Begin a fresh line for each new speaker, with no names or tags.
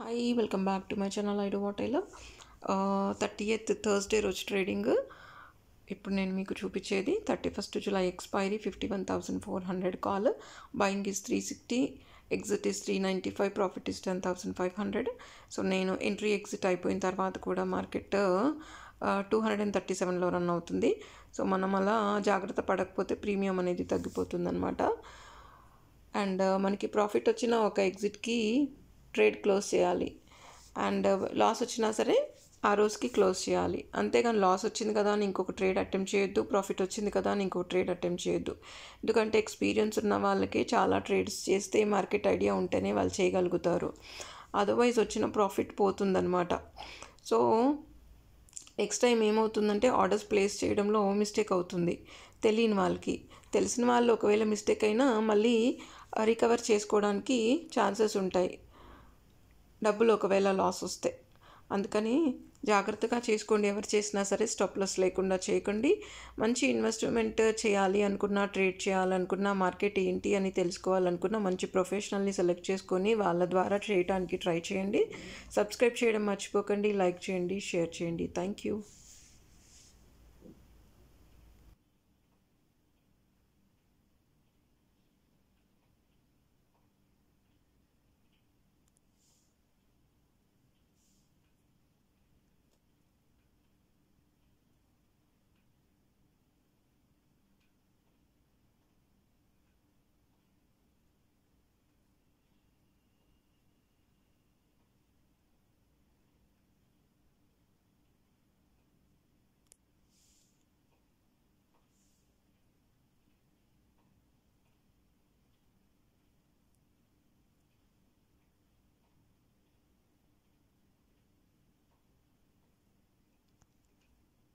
hi welcome back to my channel I do what I love 30th Thursday రోజు trading ఇప్పుడు నేను మీకు చూపించేది 31st July expiry 51,400 call buying is 360 exit is 395 profit is 10,500 so నేను entry exit అయిపోయిన తర్వాత కూడా మార్కెట్ 237లో రన్ అవుతుంది సో మనం అలా జాగ్రత్త పడకపోతే ప్రీమియం అనేది తగ్గిపోతుంది అనమాట అండ్ మనకి ప్రాఫిట్ వచ్చిన ఒక ఎగ్జిట్కి ట్రేడ్ క్లోజ్ చేయాలి అండ్ లాస్ వచ్చినా సరే ఆ రోజుకి క్లోజ్ చేయాలి అంతేగాని లాస్ వచ్చింది కదా అని ఇంకొక ట్రేడ్ అటెంప్ట్ చేయొద్దు ప్రాఫిట్ వచ్చింది కదా అని ఇంకొక ట్రేడ్ అటెంప్ట్ చేయొద్దు ఎందుకంటే ఎక్స్పీరియన్స్ ఉన్న వాళ్ళకి చాలా ట్రేడ్స్ చేస్తే మార్కెట్ ఐడియా ఉంటేనే వాళ్ళు చేయగలుగుతారు అదర్వైజ్ వచ్చిన ప్రాఫిట్ పోతుందన్నమాట సో నెక్స్ట్ టైం ఏమవుతుందంటే ఆర్డర్స్ ప్లేస్ చేయడంలో మిస్టేక్ అవుతుంది తెలియని వాళ్ళకి తెలిసిన వాళ్ళు ఒకవేళ మిస్టేక్ అయినా మళ్ళీ రికవర్ చేసుకోవడానికి ఛాన్సెస్ ఉంటాయి డబ్బులు ఒకవేళ లాస్ వస్తే అందుకని జాగ్రత్తగా చేసుకోండి ఎవరు చేసినా సరే స్టాప్ లాస్ లేకుండా చేయకండి మంచి ఇన్వెస్ట్మెంట్ చేయాలి అనుకున్నా ట్రేడ్ చేయాలనుకున్నా మార్కెట్ ఏంటి అని తెలుసుకోవాలనుకున్నా మంచి ప్రొఫెషనల్ని సెలెక్ట్ చేసుకొని వాళ్ళ ద్వారా చేయడానికి ట్రై చేయండి సబ్స్క్రైబ్ చేయడం మర్చిపోకండి లైక్ చేయండి షేర్ చేయండి థ్యాంక్ యూ